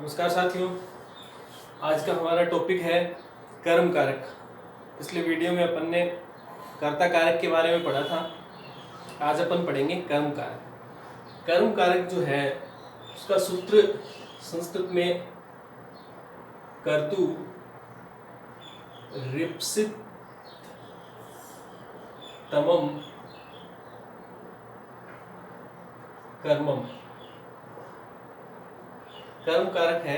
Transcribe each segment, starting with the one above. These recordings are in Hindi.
नमस्कार साथियों। आज का हमारा टॉपिक है कर्म कारक। पिछले वीडियो में अपन ने कर्ता कारक के बारे में पढ़ा था। आज अपन पढ़ेंगे कर्म कारक। कर्म कारक जो है उसका सूत्र संस्कृत में कर्तु रिप्सित तमम कर्मम। कर्म कारक है,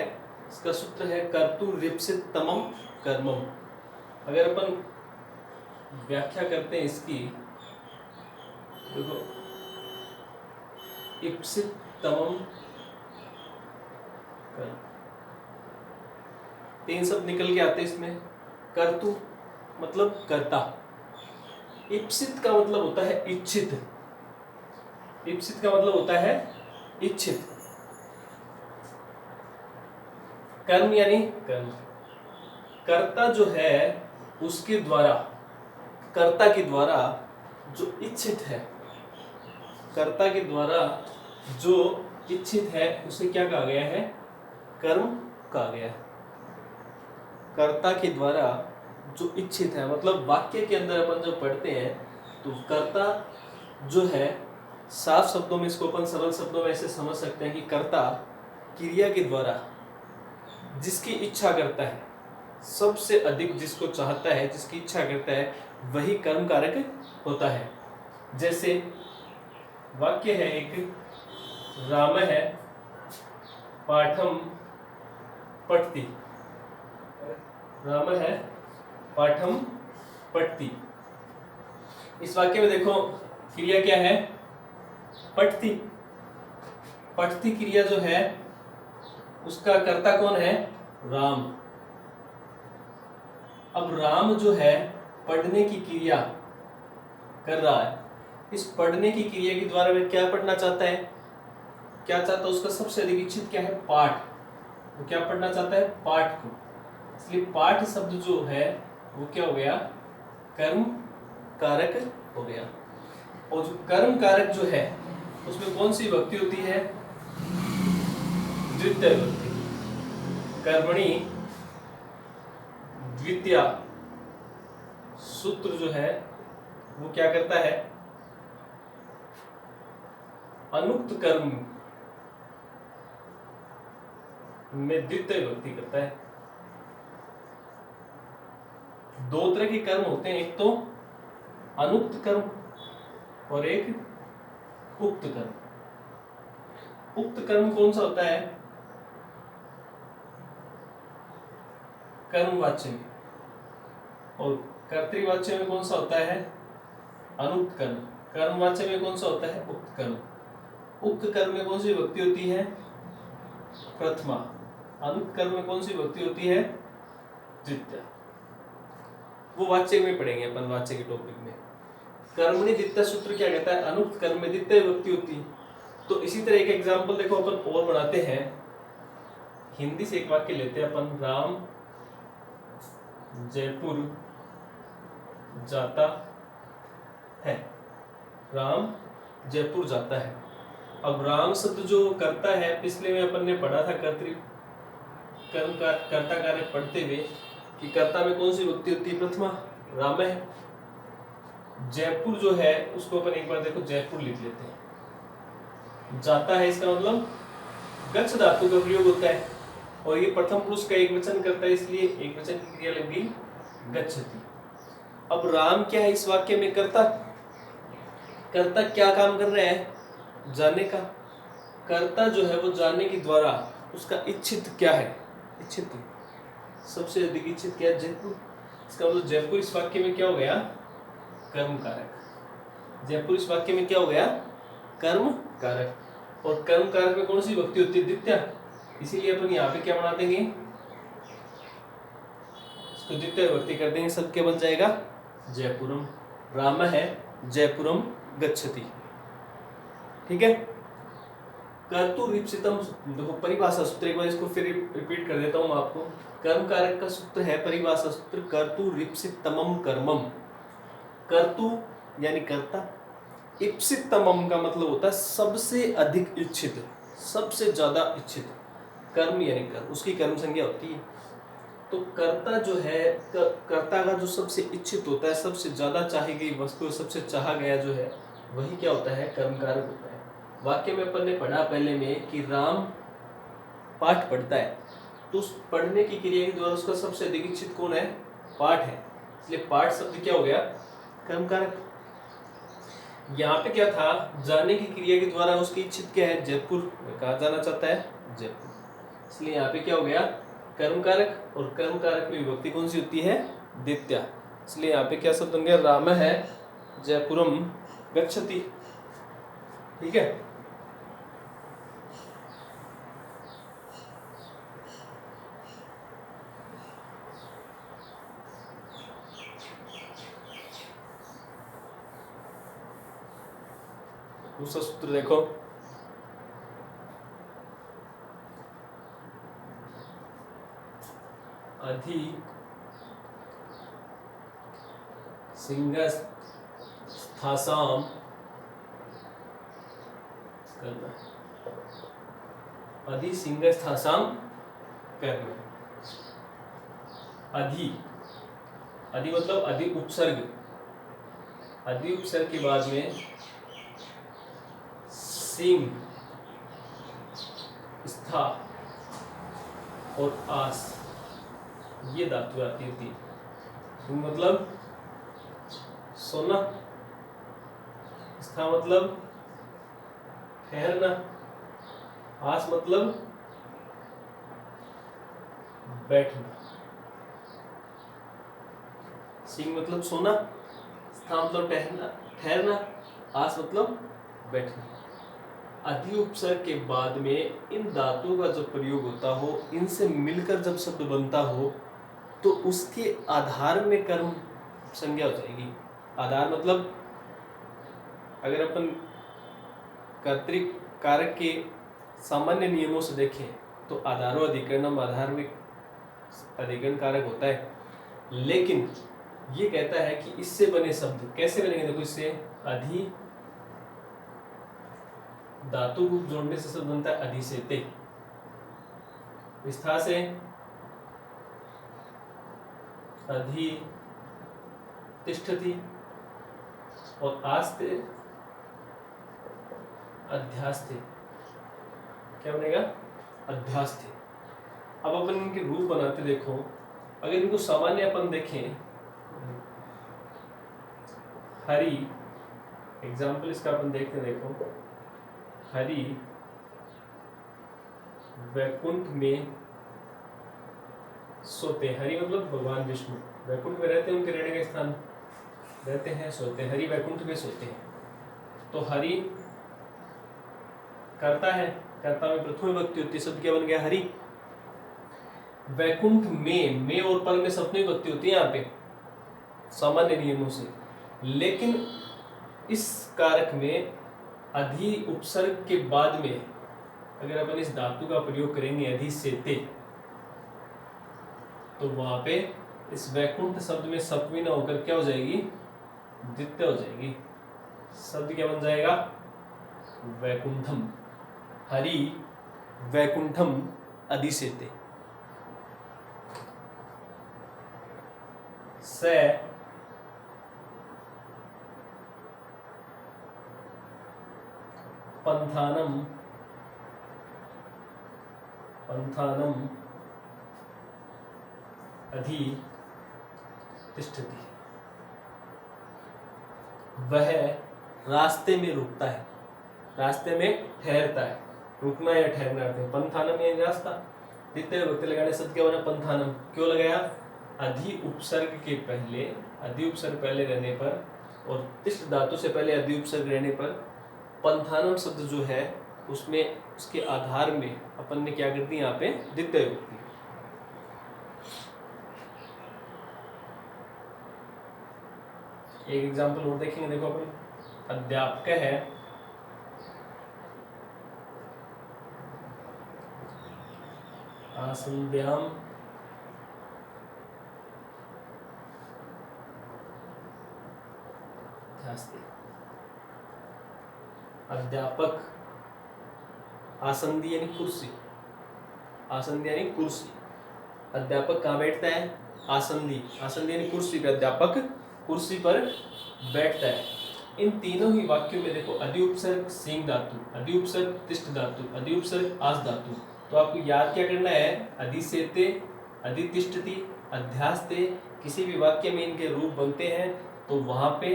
इसका सूत्र है कर्तु रिप्सित तमम कर्मम। अगर अपन व्याख्या करते हैं इसकी, देखो, इप्सित तमम कर्म, तीन शब्द निकल के आते हैं इसमें। कर्तु मतलब कर्ता, इप्सित का मतलब होता है इच्छित, इप्सित का मतलब होता है इच्छित। कर्म यानी कर्म, कर्ता जो है उसके द्वारा, कर्ता के द्वारा जो इच्छित है, कर्ता के द्वारा जो इच्छित है उसे क्या कहा गया है? कर्म कहा गया है। कर्ता के द्वारा जो इच्छित है, मतलब वाक्य के अंदर अपन जब पढ़ते हैं तो कर्ता जो है, साफ शब्दों में इसको अपन सरल शब्दों में ऐसे समझ सकते हैं कि कर्ता क्रिया के द्वारा जिसकी इच्छा करता है, सबसे अधिक जिसको चाहता है, जिसकी इच्छा करता है, वही कर्म कारक होता है। जैसे वाक्य है एक, राम है पाठम पठति, राम है पाठम पठति। इस वाक्य में देखो क्रिया क्या है? पठति। पठति क्रिया जो है उसका कर्ता कौन है? राम। अब राम जो है पढ़ने की क्रिया कर रहा है। इस पढ़ने की क्रिया के द्वारा वह क्या पढ़ना चाहता है? क्या चाहता है? उसका सबसे अधिक इच्छित क्या है? पाठ। वो क्या पढ़ना चाहता है? पाठ को। इसलिए पाठ शब्द जो है वो क्या हो गया? कर्म कारक हो गया। और जो कर्म कारक जो है उसमें कौन सी विभक्ति होती है? द्वितीय विभक्ति। कर्मणि द्वितीय सूत्र जो है वो क्या करता है? अनुक्त कर्म में द्वितीय विभक्ति करता है। दो तरह के कर्म होते हैं, एक तो अनुक्त कर्म और एक उक्त कर्म। उक्त कर्म कौन सा होता है? कर्मवाच्य में। और कर्तृवाच्य में कौन सा होता है? अनुक्त कर्म। कर्मवाच्य में कौन सा होता है? उक्त कर्म। उक्त कर्म में कौन सी विभक्ति होती है? प्रथमा। अनुक्त कर्म में कौन सी विभक्ति होती है? द्वितीय। वो वाच्य में पढ़ेंगे अपन, वाच्य के टॉपिक में। कर्मणि द्वितीय सूत्र क्या कहता है? अनुक्त कर्म में द्वितीय विभक्ति होती है। तो इसी तरह एक एग्जाम्पल देखो अपन और बनाते हैं। हिंदी से एक वाक्य लेते हैं अपन, राम जयपुर जाता है। राम जयपुर जाता है। अब राम शब्द जो करता है, पिछले में अपन ने पढ़ा था कर्म का कर्ता कारक पढ़ते हुए कि कर्ता में कौन सी विभक्ति होती है? प्रथमा। राम है। जयपुर जो है उसको अपन एक बार देखो जयपुर लिख लेते हैं। जाता है इसका मतलब गच्छ धातु का प्रयोग होता है, और ये प्रथम पुरुष का एक वचन करता है, इसलिए एक वचन की क्रिया लग गई गच्छति। अब राम क्या है इस वाक्य में? कर्ता। कर्ता क्या काम कर रहा है? जाने का। कर्ता जो है वो जाने के द्वारा उसका इच्छित क्या है? इच्छित सबसे अधिक इच्छित क्या है? जयपुर। इसका मतलब जयपुर इस वाक्य में क्या हो गया? कर्म कारक। जयपुर इस वाक्य में क्या हो गया? कर्म कारक। और कर्म कारक में कौन सी विभक्ति होती है? द्वितीय। इसीलिए अपन यहाँ पे क्या बना देंगे? इसको द्वितीय विभक्ति कर देंगे, सब क्या बन जाएगा? जयपुरम। राम है जयपुरम गच्छति। ठीक है। कर्तु रिप्सितम, देखो परिभाषा सूत्र, एक बार इसको फिर रिपीट कर देता हूं आपको। कर्म कारक का सूत्र है, परिभाषा सूत्र, कर्तु रिप्सितमम कर्मम। कर्तु यानी कर्ता, इप्सितमम का मतलब होता है सबसे अधिक इच्छित, सबसे ज्यादा इच्छित। कर्म यानी कर्म, उसकी कर्म संज्ञा होती है। तो कर्ता जो है, कर्ता का जो सबसे इच्छित होता है, सबसे ज्यादा चाही गई वस्तु, सबसे चाहा गया जो है, वही क्या होता है, कर्मकारक होता है। वाक्य में अपन ने पढ़ा पहले में कि राम पाठ पढ़ता है, तो उस पढ़ने की क्रिया के द्वारा उसका सबसे अधिक इच्छित कौन है, पाठ है, इसलिए पाठ शब्द क्या हो गया, कर्मकारक। यहाँ पे क्या था, जाने की क्रिया के द्वारा उसकी इच्छित क्या है, जयपुर में कहा जाना चाहता है, जयपुर, इसलिए यहाँ पे क्या हो गया, कर्मकारक। और कर्मकारक में विभक्ति कौन सी होती है, द्वितीया, इसलिए यहाँ पे क्या शब्द बन गया, राम है जयपुरम गच्छति। ठीक है, दूसरा सूत्र देखो, अधि सिंहस्थासाम करना, अधि सिंहस्थासाम करना। अधि, अधि मतलब अधि उपसर्ग, अधि उपसर्ग के बाद में सिंह, स्था और आस, ये धातु आती होती है। सिंह मतलब सोना, स्था मतलब ठहरना, आस मतलब बैठना। सिंह मतलब सोना, स्था मतलब ठहरना, आस मतलब बैठना। अधि उपसर्ग के बाद में इन धातुओं का जब प्रयोग होता हो, इनसे मिलकर जब शब्द बनता हो, तो उसके आधार में कर्म संज्ञा हो जाएगी। आधार मतलब अगर अपन कर्तृक कारक के सामान्य नियमों से देखें तो आधारो अधिकरणम, आधार में अधिकरण कारक होता है, लेकिन ये कहता है कि इससे बने शब्द कैसे बनेंगे, देखो इससे अधि धातु रूप जोड़ने से शब्द बनता है अधिसेते, स्था से अधि तिष्ठति और आस्ते अध्यास्ते, क्या बनेगा, अध्यास्ते। अब अपन इनके रूप बनाते, देखो अगर इनको सामान्य अपन देखें, हरि, एग्जाम्पल इसका अपन देखते, देखो हरि वैकुंठ में सोते, हरि मतलब भगवान विष्णु वैकुंठ में रहते हैं, उनके रहने का स्थान रहते हैं, सोते, हरि वैकुंठ में सोते हैं। तो हरि कर्ता है, कर्ता में प्रथम विभक्ति होती है, शब्द क्या बन गया, हरि। वैकुंठ में और पर में सप्तमी विभक्ति होती है यहाँ पे सामान्य नियमों से, लेकिन इस कारक में अधि उपसर्ग के बाद में अगर अपन इस धातु का प्रयोग करेंगे अधिसेते, तो वहां पे इस वैकुंठ शब्द में सप्तमी ना होकर क्या हो जाएगी, द्वितीय हो जाएगी। शब्द क्या बन जाएगा, वैकुंठम, हरि वैकुंठम अधिसेते। से पंथानम, पंथानम अधि तिष्ठति, वह रास्ते में रुकता है, रास्ते में ठहरता है, रुकना या ठहरना अर्थ है। पंथानम यानी रास्ता, द्वितीय विभक्ति लगाने शब्द क्या बना, पंथानम, क्यों लगाया, अधि उपसर्ग के पहले, अधि उपसर्ग पहले रहने पर और तिष्ठ धातु से पहले अधि उपसर्ग रहने पर पंथानम शब्द जो है उसमें उसके आधार में अपन ने क्या कर दी, यहाँ पे द्वितीय विभक्ति। एक एग्जाम्पल और देखेंगे, देखो अपन, अध्यापक है आसंध्याम अध्यापक, आसंदी यानी कुर्सी, आसंदी यानी कुर्सी, अध्यापक कहाँ बैठता है, आसंदी, आसंदी यानी कुर्सी पे, अध्यापक कुर्सी पर बैठता है। इन तीनों ही वाक्यों में देखो अधिउपसर्ग सींग धातु, अधिउपसर्ग तिष्ठ धातु, अधिउपसर्ग आस धातु। तो आपको याद क्या करना है, अधिसेते, अधितिष्ठति, अध्यास्ते, किसी भी वाक्य में इनके रूप बनते हैं तो वहां पे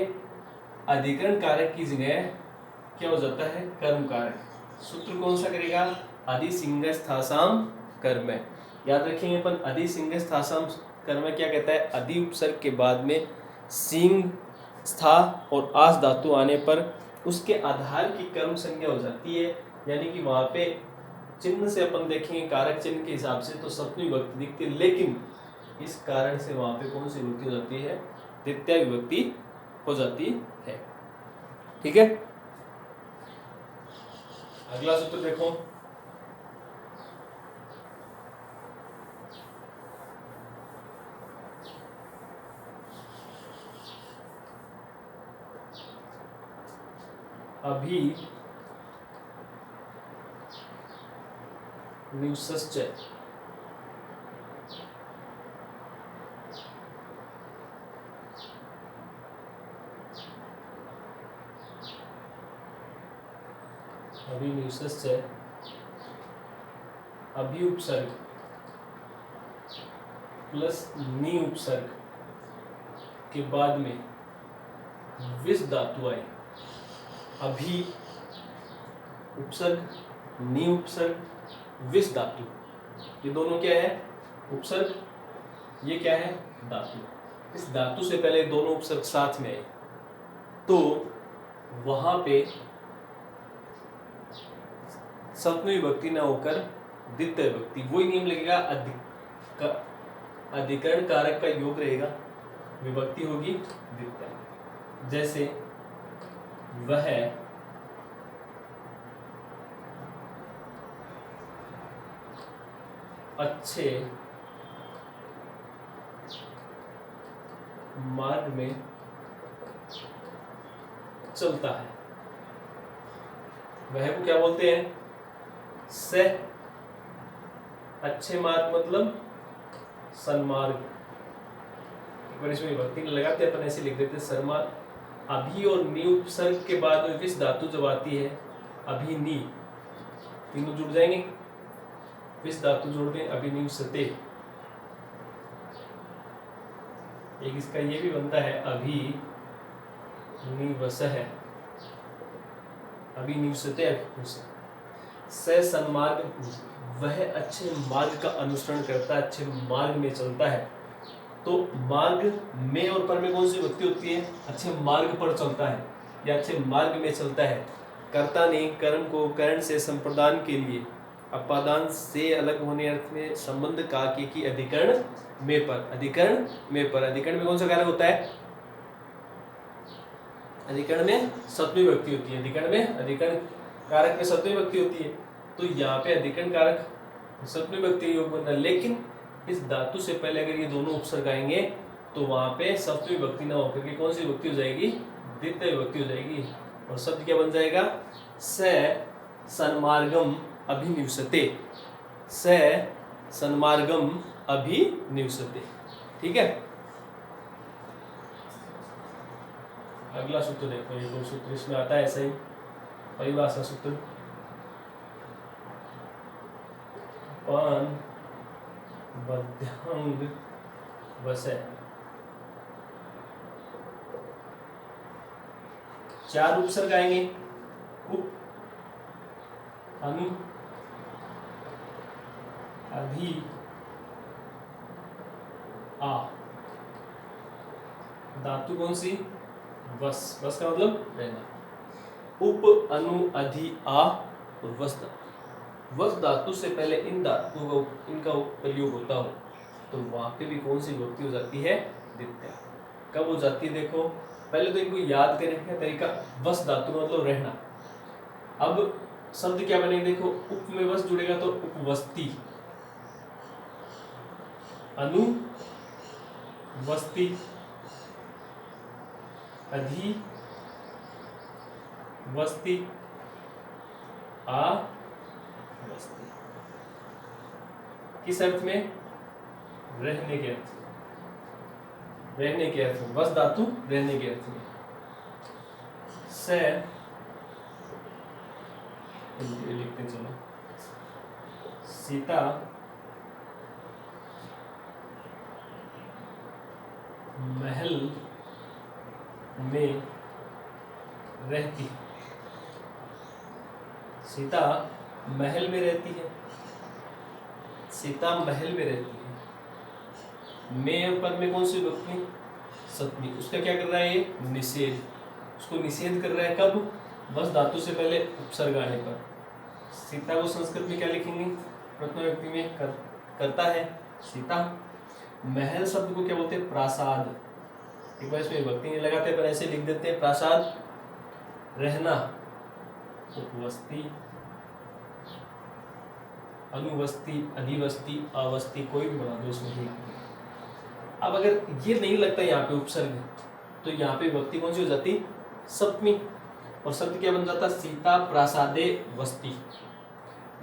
अधिकरण कारक की जगह क्या हो जाता है, कर्म कारक। सूत्र कौन सा करेगा, अधिसिंगस्थासाम कर्म। याद रखेंगे अपन, अधिसिंगस्थासाम कर्म क्या कहता है, अधि उपसर्ग के बाद में सिंग, स्था और आस धातु आने पर उसके आधार की कर्म संज्ञा हो जाती है, यानी कि वहां पे चिन्ह से अपन देखेंगे कारक चिन्ह के हिसाब से तो सप्तमी विभक्ति दिखती है, लेकिन इस कारण से वहां पे कौन सी विभक्ति हो जाती है, द्वितीय विभक्ति हो जाती है। ठीक है, अगला सूत्र देखो, अभी निवसश्च, अभी निवसश्च, अभी उपसर्ग प्लस नि उपसर्ग के बाद में विस धातु आए, अभी उपसर्ग, नि उपसर्ग, विस धातु, ये दोनों क्या है, उपसर्ग, ये क्या है, धातु। इस धातु से पहले दोनों उपसर्ग साथ में आए तो वहां पे सप्तमी विभक्ति ना होकर द्वितीय विभक्ति, वही नियम लगेगा, अधिकरण कारक का योग रहेगा, विभक्ति होगी द्वितीय। जैसे वह अच्छे मार्ग में चलता है, वह को क्या बोलते हैं, से। अच्छे मार्ग मतलब सन्मार्ग, एक बार इसमें विभक्ति लगाते अपन ऐसे लिख देते सन्मार्ग। अभी और नि उपसर्ग के बाद में विस धातु जब आती है, अभी नि, तीनों जुड़ जाएंगे, विस धातु जोड़ दें, अभी निवसते। एक इसका ये भी बनता है, अभी निवसः, अभी निवसते, से सन्मार्ग, वह अच्छे मार्ग का अनुसरण करता है, अच्छे मार्ग में चलता है। तो मार्ग में और पर में कौन सी विभक्ति होती है, अच्छे मार्ग पर चलता है या अच्छे मार्ग में चलता है। कर्ता ने कर्म को करण से संप्रदान के लिए अपादान से अलग होने अर्थ में संबंध काके की अधिकरण में पर, अधिकरण में पर, अधिकरण में कौन सा कारक होता है, अधिकरण में सप्तमी विभक्ति होती है, अधिकरण में, अधिकरण कारक में सप्तमी विभक्ति होती है। तो यहाँ पे अधिकरण कारक सप्तमी विभक्ति योग बनना, लेकिन इस धातु से पहले अगर ये दोनों उपसर्ग आएंगे तो वहां पे सप्तमी विभक्ति ना होकर के कौन सी विभक्ति हो जाएगी, द्वितीय विभक्ति हो जाएगी। और शब्द क्या बन जाएगा, स सन्मार्गम अभिनिवसते, स सन्मार्गम अभिनिवसते। ठीक है, अगला सूत्र देखो, ये दो सूत्र इसमें आता है ऐसा ही, परिभाषा सूत्र, पान बद्यांग वसे, चार उपसर्ग आएंगे, उप, अनु, अधि, आ, धातु कौन सी, वस, वस का मतलब रहना, उप, अनु, अधि, आ और वस धातु। वस धातु से पहले इन धातुओं का, इनका प्रयोग होता हो तो वहां पे भी कौन सी विभक्ति हो जाती है, द्वितीय। कब हो जाती है देखो, पहले तो इनको याद करने का तरीका, वस धातु का मतलब रहना। अब शब्द क्या बनेगा देखो, उप में वस जुड़ेगा तो उपवस्ती, अनु वस्ती, अधि वस्ती, आ वस्ती। किस अर्थ में? रहने के अर्थ में, रहने के अर्थ में, वस धातु रहने के अर्थ में। से लिखते चलो, सीता महल में रहती है। सीता महल में रहती है, सीता महल में रहती है। में पद में कौन सी विभक्ति? सप्तमी। उसका क्या कर रहा है? ये निषेध, उसको निषेध कर रहा है। कब? बस धातु से पहले उपसर्ग आने पर। सीता को संस्कृत में क्या लिखेंगे? प्रथम व्यक्ति में करता है सीता। महल शब्द को क्या बोलते हैं? प्रासाद। एक बार इसमें विभक्ति नहीं लगाते पर ऐसे लिख देते हैं, प्रासाद। रहना, उपवस्ती, अनुवस्ती, अधिवस्ती, अवस्थी, कोई भी बना दो उसमें ही। अब अगर ये नहीं लगता यहाँ पे उपसर्ग, तो यहाँ पे विभक्ति कौन सी हो जाती? सप्तमी। और शब्द क्या बन जाता? सीता प्रासादे वस्ती।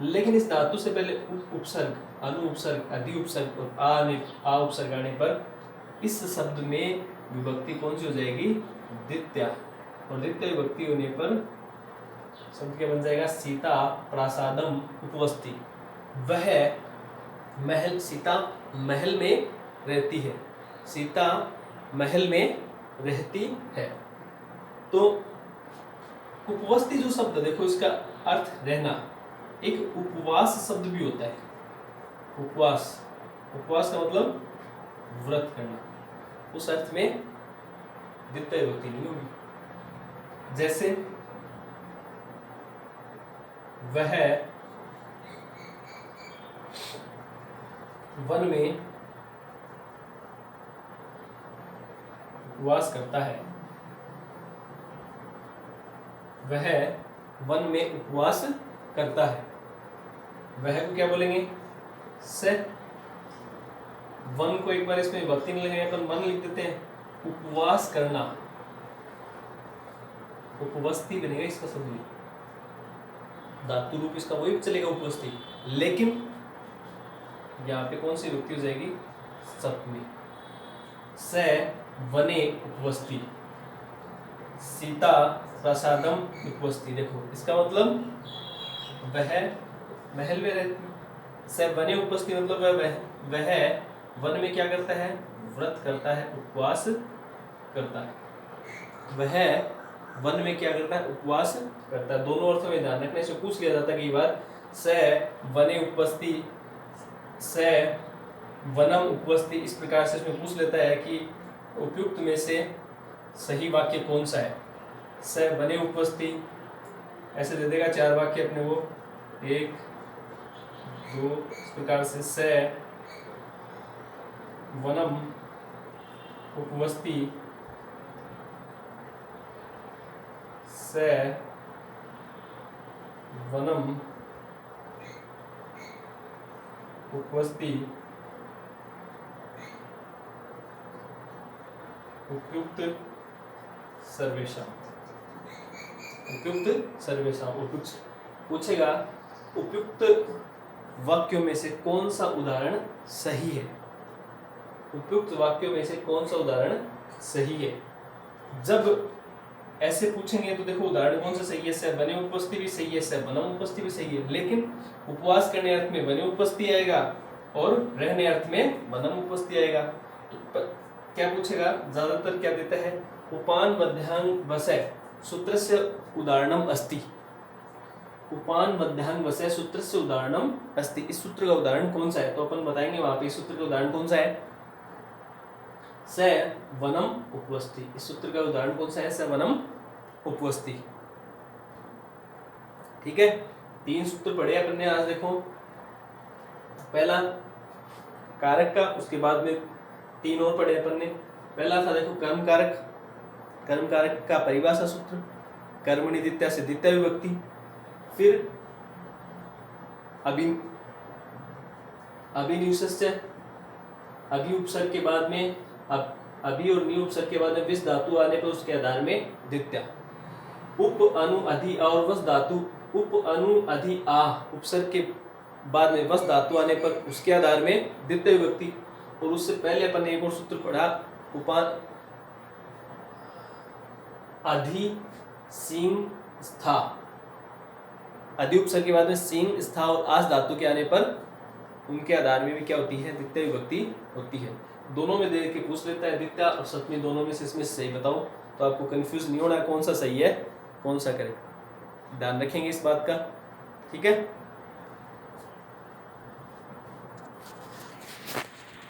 लेकिन इस धातु से पहले उपसर्ग, अनु उपसर्ग, अधि उपसर्ग और आ उपसर्ग आने पर इस शब्द में विभक्ति कौन सी हो जाएगी? द्वितीया। और द्वितीय विभक्ति होने पर शब्द क्या बन जाएगा? सीता प्रासादम उपवस्ती। वह महल, सीता महल में रहती है, सीता महल में रहती है। तो उपवस्ती जो शब्द देखो, इसका अर्थ रहना। एक उपवास शब्द भी होता है, उपवास। उपवास का मतलब व्रत करना। उस अर्थ में द्वितीय विभक्ति नहीं होगी। जैसे वह वन में उपवास करता है, वह वन में उपवास करता है। वह को क्या बोलेंगे? से। वन को एक बार इसमें विभक्ति नहीं लगाएंगे तो मन लिख देते हैं। उपवास करना, उपवस्ती बनेगा इसका शब्द। धातु रूप इसका वही चलेगा, उपवस्ती। लेकिन यहाँ पे कौन सी विभक्ति हो जाएगी? सप्तमी। से वने उपवस्ती, सीता प्रसादम उपवस्ती। देखो इसका मतलब वह महल में रहती। से वने उपवस्ती मतलब वह वन में क्या करता है? व्रत करता है, उपवास करता है। वह वन में क्या करता है? उपवास करता है। दोनों अर्थों में ध्यान रखने से पूछ लिया जाता है कई बार। से वने उपवस्ती, से वनम उपवस्ती, इस प्रकार से इसमें पूछ लेता है कि उपयुक्त में से सही वाक्य कौन सा है। से वने उपवस्ती ऐसे दे देगा 4 वाक्य अपने वो, 1 2, इस प्रकार से वनम उपवस्ती, से वनम उपवस्ती, उपयुक्त सर्वेषां। उपयुक्त सर्वेषां, उपयुक्त पूछेगा उपयुक्त वाक्यों में से कौन सा उदाहरण सही है। उपयुक्त वाक्यों में से कौन सा उदाहरण सही है। जब ऐसे पूछेंगे तो देखो उदाहरण कौन सा सही है। से वने उपवस्ती भी सही है, से वनम उपवस्ती भी सही है। लेकिन उपवास करने अर्थ में वने उपवस्ती आएगा और रहने अर्थ में वनम उपवस्ती आएगा। तो क्या पूछेगा? ज्यादातर क्या देता है? उपान मध्यांग वसय सूत्रस्य उदाहरणम अस्ति। उपान मध्यांग वसय सूत्रस्य उदाहरणम अस्ति। इस सूत्र का उदाहरण कौन सा है? तो अपन बताएंगे वहां पे इस सूत्र का उदाहरण कौन सा है। से वनम उपवस्ती, इस सूत्र का उदाहरण कौन सा है? से वनम उपवस्ती। ठीक है, 3 सूत्र पढ़े अपन ने आज। देखो पहला कारक का, उसके बाद में 3 और पढ़े अपन ने। पहला था देखो कर्म कारक, कर्म कारक का परिभाषा सूत्र, कर्मणि द्वितीया से द्वितीय विभक्ति। फिर अभिनियुष्य, अभि उपसर्ग के बाद में अभि और नि उपसर्ग के बाद में विस धातु आने पर उसके आधार में द्वितीया। उप अनु अधि और वस धातु, उप अनु अधि आ उपसर्ग के बाद में वस धातु आने पर उसके आधार में द्वितीय विभक्ति। और उससे पहले अपन ने एक और सूत्र पढ़ा, उपान अधि सिंह स्था, अधि उपसर्ग के बाद में सिंह स्था और आस धातु के आने पर उनके आधार में भी क्या होती है, द्वितीय विभक्ति होती है। दोनों में दे के पूछ लेता है द्वितीय और सप्तमी दोनों में से इसमें सही बताओ, तो आपको कंफ्यूज नहीं होना कौन सा सही है कौन सा करेक्ट, ध्यान रखेंगे इस बात का, ठीक है।